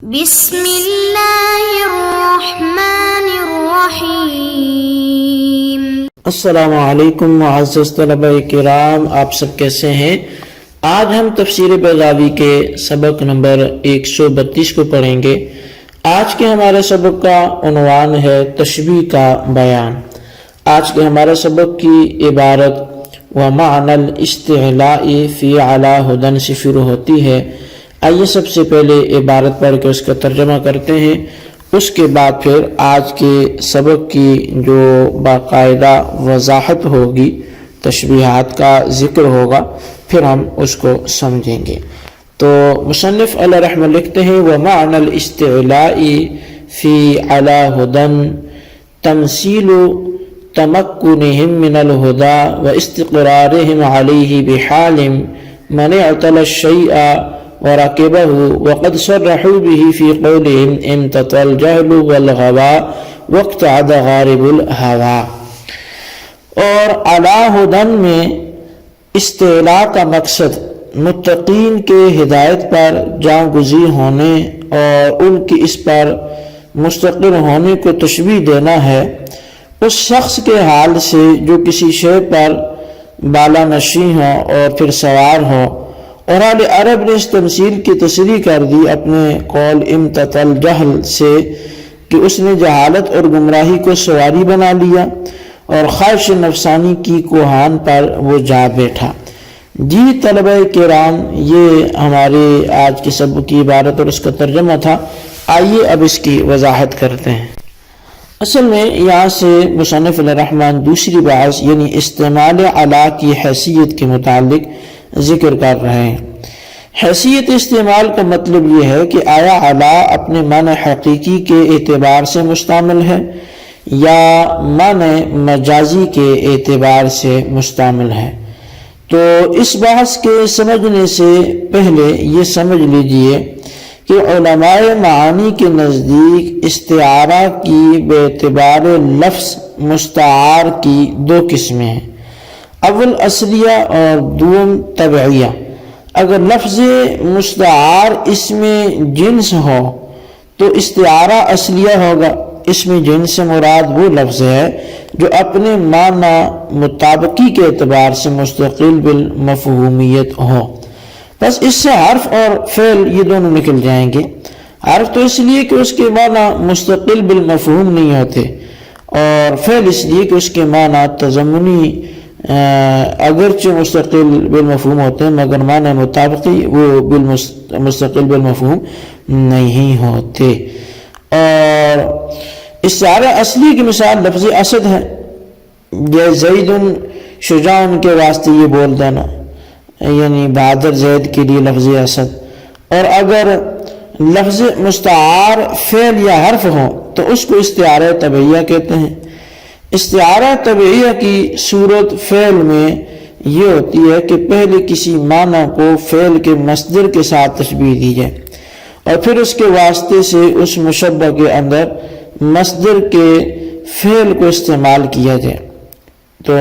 بسم اللہ الرحمن الرحیم۔ السلام علیکم معزز طلبہ کرام، آپ سب کیسے ہیں؟ آج ہم تفسیر بیضاوی کے سبق نمبر 132 کو پڑھیں گے۔ آج کے ہمارے سبق کا عنوان ہے تشبیہ کا بیان۔ آج کے ہمارے سبق کی عبارت وَمَعْنَى الْإِسْتِعْلَاءِ فِي عَلَى هُدًى سے شروع ہوتی ہے۔ آئیے سب سے پہلے عبارت پڑھ کے اس کا ترجمہ کرتے ہیں، اس کے بعد پھر آج کے سبق کی جو باقاعدہ وضاحت ہوگی، تشبیہات کا ذکر ہوگا، پھر ہم اس کو سمجھیں گے۔ تو مصنف علیہ رحمہ لکھتے ہیں وَمَعْنَى الْإِسْتِعْلَاءِ فِي عَلَى هُدًى تَمْثِيلُ تَمَكُّنِهِمْ مِنَ الْهُدَى وَإِسْتِقْرَارِهِمْ عَلَيْهِ بِحَالٍ مَنْ اعْتَلَى الشَّيْءَ وَرَكِبَهُ وَقَدْ صَرَّحُوا بِهِ فِي قَوْلِهِمْ انْتَطَى الْجَهْلُ وَالْغَوَى وَاقْتَعَدَ غَارِبُ الْهَوَى۔ اور عَلَى هُدًى میں استعلاء کا مقصد متقین کے ہدایت پر جاں گزی ہونے اور ان کی اس پر مستقر ہونے کو تشبیہ دینا ہے اس شخص کے حال سے جو کسی شے پر بالا نشی ہو اور پھر سوار ہو۔ اور اہل عرب نے اس تمثیل کی تصریح کر دی اپنے قول امتطى الجہل سے کہ اس نے جہالت اور گمراہی کو سواری بنا لیا اور خواہش نفسانی کی کوہان پر وہ جا بیٹھا۔ جی طلبہ کرام، یہ ہمارے آج کے سبق کی عبارت اور اس کا ترجمہ تھا۔ آئیے اب اس کی وضاحت کرتے ہیں۔ اصل میں یہاں سے مصنف علیہ الرحمن دوسری بحث یعنی استعمال علی کی حیثیت کے متعلق ذکر کر رہے ہیں۔ حیثیت استعمال کا مطلب یہ ہے کہ آیا علی اپنے معنی حقیقی کے اعتبار سے مستعمل ہے یا معنی مجازی کے اعتبار سے مستعمل ہے۔ تو اس بحث کے سمجھنے سے پہلے یہ سمجھ لیجئے کہ علماء معانی کے نزدیک استعارہ کی بے اعتبار لفظ مستعار کی دو قسمیں ہیں، اول اصلیہ اور دوم تبعیہ۔ اگر لفظ مستعار اسم جنس ہو تو استعارہ اصلیہ ہوگا۔ اسم جنس سے مراد وہ لفظ ہے جو اپنے معنی مطابقی کے اعتبار سے مستقل بالمفہومیت ہو۔ بس اس سے حرف اور فعل یہ دونوں نکل جائیں گے۔ حرف تو اس لیے کہ اس کے معنی مستقل بالمفہوم نہیں ہوتے، اور فعل اس لیے کہ اس کے معنی تضمنی اگرچہ مستقل بالمفہوم ہوتے ہیں مگر معنی مطابقی وہ مستقل بالمفہوم نہیں ہوتے۔ اور استعارہ اصلی کی مثال لفظ اسد ہے، جیسے زید شجاع کے واسطے یہ بول دینا، یعنی بہادر زید کے لیے لفظ اسد۔ اور اگر لفظ مستعار فعل یا حرف ہو تو اس کو استعارہ طبعیہ کہتے ہیں۔ استعارہ طبعیہ کی صورت فعل میں یہ ہوتی ہے کہ پہلے کسی معنی کو فعل کے مصدر کے ساتھ تشبیہ دی جائے اور پھر اس کے واسطے سے اس مشبہ کے اندر مصدر کے فعل کو استعمال کیا جائے۔ تو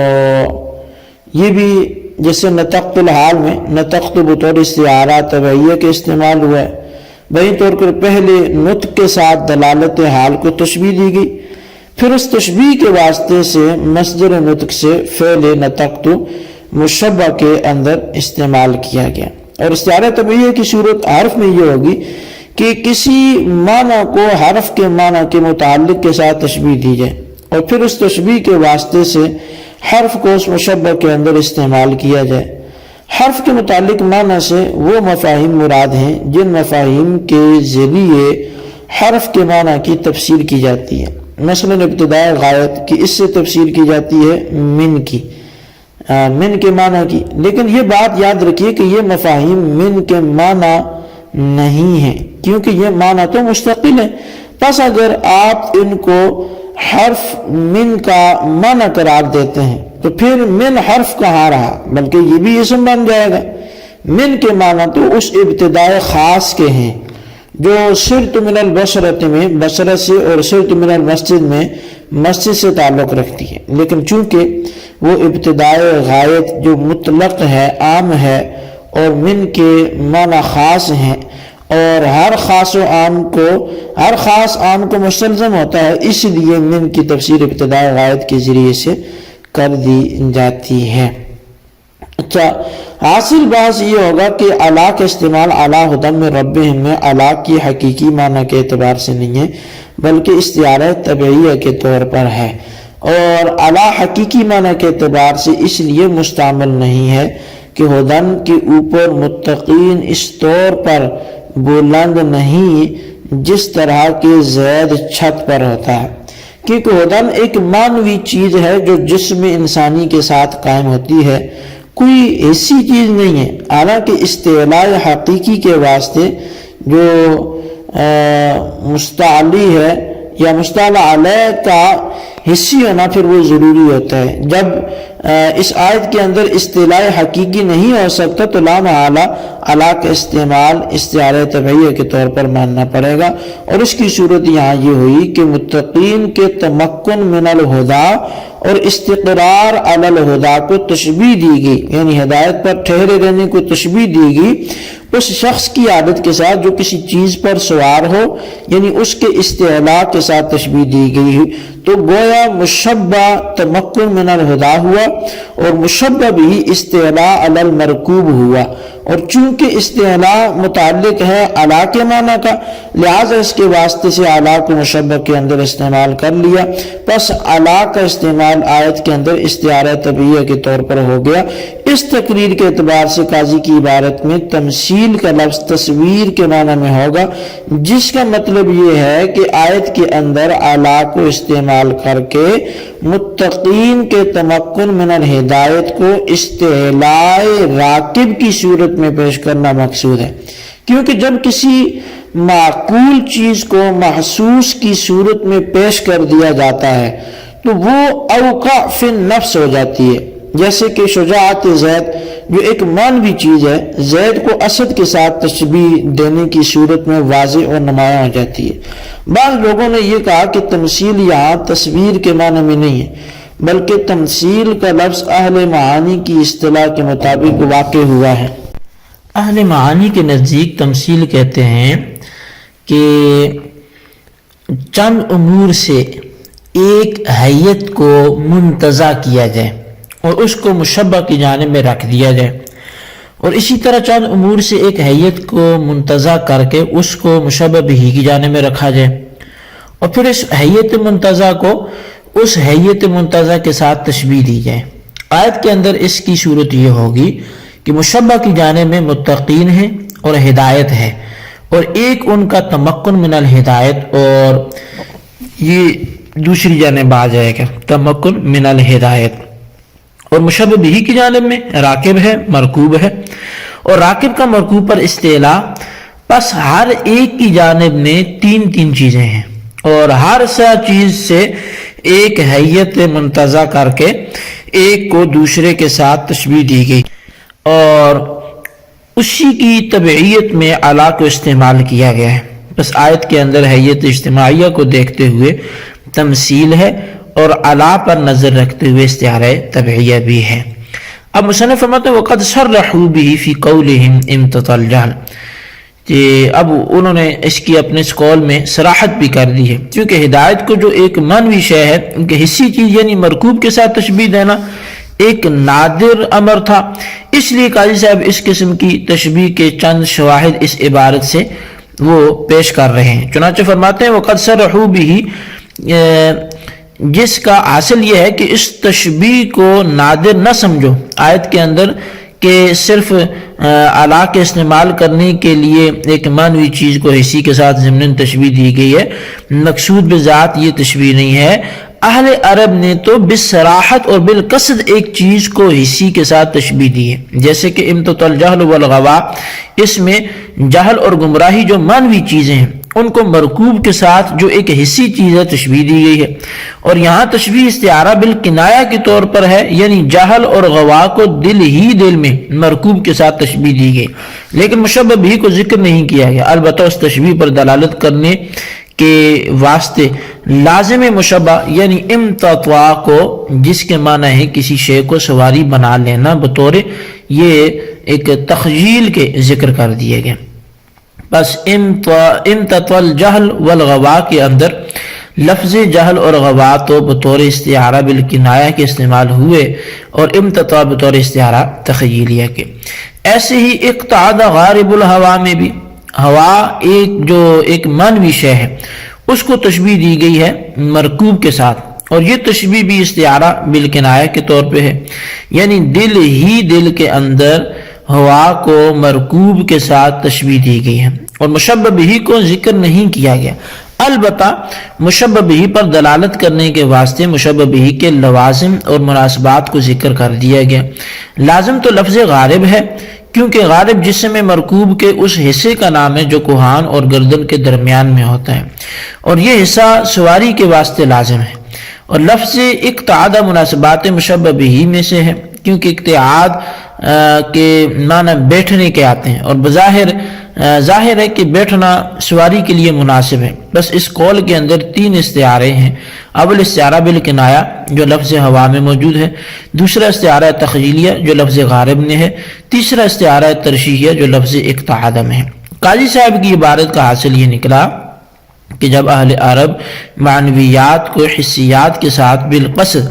یہ بھی جیسے نطقت الحال میں نطقت بطور استعارہ طبعیہ کے استعمال ہوا ہے، وہی طور پر پہلے نطق کے ساتھ دلالت حال کو تشبیہ دی گئی، پھر اس تشبیہ کے واسطے سے مصدر نطق سے فعل نطقت مشبہ کے اندر استعمال کیا گیا۔ اور استعارہ طبعیہ کی صورت حرف میں یہ ہوگی کہ کسی معنی کو حرف کے معنی کے متعلق کے ساتھ تشبیہ دی جائے اور پھر اس تشبیہ کے واسطے سے حرف کو اس مشبہ کے اندر استعمال کیا جائے۔ حرف کے متعلق معنی سے وہ مفاہیم مراد ہیں جن مفاہیم کے ذریعے حرف کے معنی کی تفسیر کی جاتی ہے۔ مثلا ابتداء غایت کی اس سے تفسیر کی جاتی ہے من کی، من کے معنی کی، لیکن یہ بات یاد رکھیے کہ یہ مفاہیم من کے معنی نہیں ہیں کیونکہ یہ معنی تو مستقل ہے۔ پس اگر آپ ان کو حرف من کا معنی قرار دیتے ہیں تو پھر من حرف کہاں رہا، بلکہ یہ بھی اسم بن جائے گا۔ من کے معنی تو اس ابتداء خاص کے ہیں جو سرت من البصرۃ میں بصرہ سے اور سرت من المسجد میں مسجد سے تعلق رکھتی ہے، لیکن چونکہ وہ ابتداء غایت جو مطلق ہے، عام ہے، اور من کے معنی خاص ہیں، اور ہر خاص عام کو مستلزم ہوتا ہے، اس لیے من کی تفسیر ابتدائی غائب کے ذریعے سے کر دی جاتی ہے۔ اچھا، حاصل بحث یہ ہوگا کہ الا کا استعمال اعلیٰ ہدی من ربہم میں الا کی حقیقی معنی کے اعتبار سے نہیں ہے بلکہ استعارہ طبعیہ کے طور پر ہے، اور الا حقیقی معنی کے اعتبار سے اس لیے مستعمل نہیں ہے کہ ہدن کے اوپر متقین اس طور پر بلند نہیں جس طرح کہ زید چھت پر ہوتا ہے، کیونکہ ہدن ایک معنوی چیز ہے جو جسم انسانی کے ساتھ قائم ہوتی ہے، کوئی ایسی چیز نہیں ہے۔ حالانکہ استعلاء حقیقی کے واسطے جو مستعلی ہے یا مستعلی علیہ کا حصی ہونا پھر وہ ضروری ہوتا ہے۔ جب اس آیت کے اندر استعلاء حقیقی نہیں ہو سکتا تو لا محالہ الا کا استعمال استعارہ طبعیہ کے طور پر ماننا پڑے گا، اور اس کی صورت یہاں یہ ہوئی کہ متقین کے تمکن من الہدا اور استقرار علی الہدا کو تشبیہ دی گئی، یعنی ہدایت پر ٹھہرے رہنے کو تشبیہ دی گئی اس شخص کی عادت کے ساتھ جو کسی چیز پر سوار ہو، یعنی اس کے استعلاء کے ساتھ تشبیہ دی گئی ہے، تو گویا مشبہ تمکن من الہدا ہوا اور مشبہ بھی استعلاء علی المرکوب ہوا، اور چونکہ استعلاء متعلق ہے الا کے معنی کا، لہذا اس کے واسطے سے الا کو مشبہ کے اندر استعمال کر لیا، پس الا کا استعمال آیت کے اندر استعارہ طبعیہ کے طور پر ہو گیا۔ اس تقریر کے اعتبار سے قاضی کی عبارت میں تمثیل کا لفظ تصویر کے معنی میں ہوگا، جس کا مطلب یہ ہے کہ آیت کے اندر الا کو استعمال کر کے متقین کے تمکن من الہدایت کو استعلاء راکب کی صورت میں پیش کرنا مقصود ہے، کیونکہ جب کسی معقول چیز کو محسوس کی صورت میں پیش کر دیا جاتا ہے تو وہ اوقع فی النفس ہو جاتی ہے، جیسے کہ شجاعت زید جو ایک معنوی چیز ہے، زید کو اسد کے ساتھ تشبیہ دینے کی صورت میں واضح اور نمایاں ہو جاتی ہے۔ بعض لوگوں نے یہ کہا کہ تمثیل یہاں تصویر کے معنی میں نہیں ہے بلکہ تمثیل کا لفظ اہل معانی کی اصطلاح کے مطابق واقع ہوا ہے۔ اہل معانی کے نزدیک تمثیل کہتے ہیں کہ چند امور سے ایک حیت کو منتزع کیا جائے اور اس کو مشبہ کی جانب میں رکھ دیا جائے، اور اسی طرح چند امور سے ایک حیت کو منتزع کر کے اس کو مشبہ بھی کی جانب میں رکھا جائے، اور پھر اس حیت منتزع کو اس حیت منتزع کے ساتھ تشبیہ دی جائے۔ آیت کے اندر اس کی صورت یہ ہوگی کہ مشبہ کی جانب میں متقین ہے اور ہدایت ہے، اور ایک ان کا تمکن من الہدایت اور یہ دوسری جانب آ جائے گا تمکن من الہدایت، اور مشبہ بھی کی جانب میں راکب ہے، مرکوب ہے، اور راکب کا مرکوب پر استعلاء، پس ہر ایک کی جانب میں تین تین چیزیں ہیں، اور ہر سا چیز سے ایک حیت منتزع کر کے ایک کو دوسرے کے ساتھ تشبیہ دی گئی، اور اسی کی طبعیت میں الا کو استعمال کیا گیا ہے۔ بس آیت کے اندر حیت اجتماعیہ کو دیکھتے ہوئے تمثیل ہے اور الا پر نظر رکھتے ہوئے استعارہ طبعیہ بھی ہے۔ اب مصنف فرماتے ہیں وقد صرحوا به فی قولهم امتطى الجهل، کہ اب انہوں نے اس کی اپنے اس قول میں صراحت بھی کر دی ہے، کیونکہ ہدایت کو جو ایک معنوی شے ہے ان کے حصی چیز یعنی مرکوب کے ساتھ تشبیہ دینا ایک نادر امر تھا، اس لیے قاضی صاحب اس قسم کی تشبیہ کے چند شواہد اس عبارت سے وہ پیش کر رہے ہیں۔ چنانچہ فرماتے ہیں وقد صرحوا به، جس کا حاصل یہ ہے کہ اس تشبیہ کو نادر نہ سمجھو آیت کے اندر کہ صرف الا کے استعمال کرنے کے لیے ایک معنوی چیز کو حصی کے ساتھ ضمناً تشبیہ دی گئی ہے، مقصود بذات یہ تشبیہ نہیں ہے۔ اہل عرب نے تو بالصراحت اور بالقصد ایک چیز کو حصی کے ساتھ تشبیہ دی ہے، جیسے کہ امتطى الجہل والغوا، اس میں جہل اور گمراہی جو معنوی چیزیں ہیں ان کو مرکوب کے ساتھ جو ایک حصی چیز ہے تشبیہ دی گئی ہے، اور یہاں تشبیہ استعارہ بالکنایہ کے طور پر ہے، یعنی جہل اور غوا کو دل ہی دل میں مرکوب کے ساتھ تشبیہ دی گئی، لیکن مشبہ بھی کو ذکر نہیں کیا گیا۔ البتہ اس تشبیہ پر دلالت کرنے کے واسطے لازم مشبہ یعنی امتطوا کو، جس کے معنی ہے کسی شے کو سواری بنا لینا، بطور یہ ایک تخجیل کے ذکر کر دیے گئے۔ بس امتطل الجہل والغوا کے اندر لفظ جہل اور غوا تو بطور استعارہ بالکنایہ کے استعمال ہوئے اور امتطا بطور استعارہ تخیلیہ کے. ایسے ہی اقتعد غارب الہوا میں بھی ہوا ایک معنوی شے ہے، اس کو تشبیہ دی گئی ہے مرکوب کے ساتھ، اور یہ تشبیہ بھی استعارہ بالکنایہ کے طور پہ ہے، یعنی دل کے اندر ہوا کو مرکوب کے ساتھ تشبیہ دی گئی ہے اور مشبہ بہ کو ذکر نہیں کیا گیا. البتہ مشبہ بہ پر دلالت کرنے کے واسطے مشبہ بہ کے لوازم اور مناسبات کو ذکر کر دیا گیا. لازم تو لفظ غارب ہے، کیونکہ غارب جسم مرکوب کے اس حصے کا نام ہے جو کوہان اور گردن کے درمیان میں ہوتا ہے، اور یہ حصہ سواری کے واسطے لازم ہے. اور لفظ اقتعاد مناسبات مشبہ بہ میں سے ہے، کیونکہ اقتعاد کے معنی بیٹھنے کے آتے ہیں، اور ظاہر ہے کہ بیٹھنا سواری کے لیے مناسب ہے. بس اس قول کے اندر 3 استعارے ہیں. اول استعارہ بالکنایہ جو لفظ ہوا میں موجود ہے، دوسرا استعارہ تخیلیہ جو لفظ غارب میں ہے، تیسرا استعارہ ترشیحیہ جو لفظ اقتعاد میں ہے. قاضی صاحب کی عبارت کا حاصل یہ نکلا کہ جب اہل عرب معنویات کو حسیات کے ساتھ بالقصد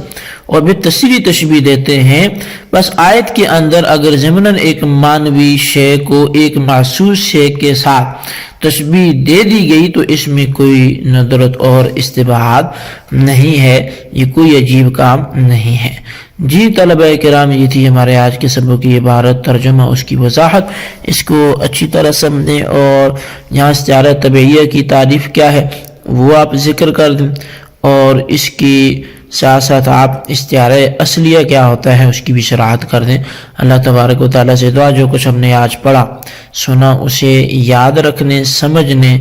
اور بالتصریح تشبیہ دیتے ہیں، بس آیت کے اندر اگر ضمناً ایک معنوی شے کو ایک محسوس شے کے ساتھ تشبیہ دے دی گئی تو اس میں کوئی ندرت اور استباحت نہیں ہے، یہ کوئی عجیب کام نہیں ہے. جی طلبہ کرام، یہ تھی ہمارے آج کے سبق کی عبارت، ترجمہ اس کی وضاحت. اس کو اچھی طرح سمجھیں اور یہاں استعارہ طبعیہ کی تعریف کیا ہے وہ آپ ذکر کر دیں، اور اس کی ساتھ ساتھ آپ استعارہ اصلیہ کیا ہوتا ہے اس کی بھی شرحات کر دیں. اللہ تبارک و تعالیٰ سے دعا جو کچھ ہم نے آج پڑھا سنا اسے یاد رکھنے، سمجھنے،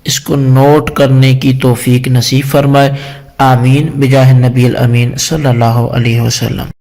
اس کو نوٹ کرنے کی توفیق نصیب فرمائے. آمین بجاہ النبی الامین صلی اللہ علیہ وسلم.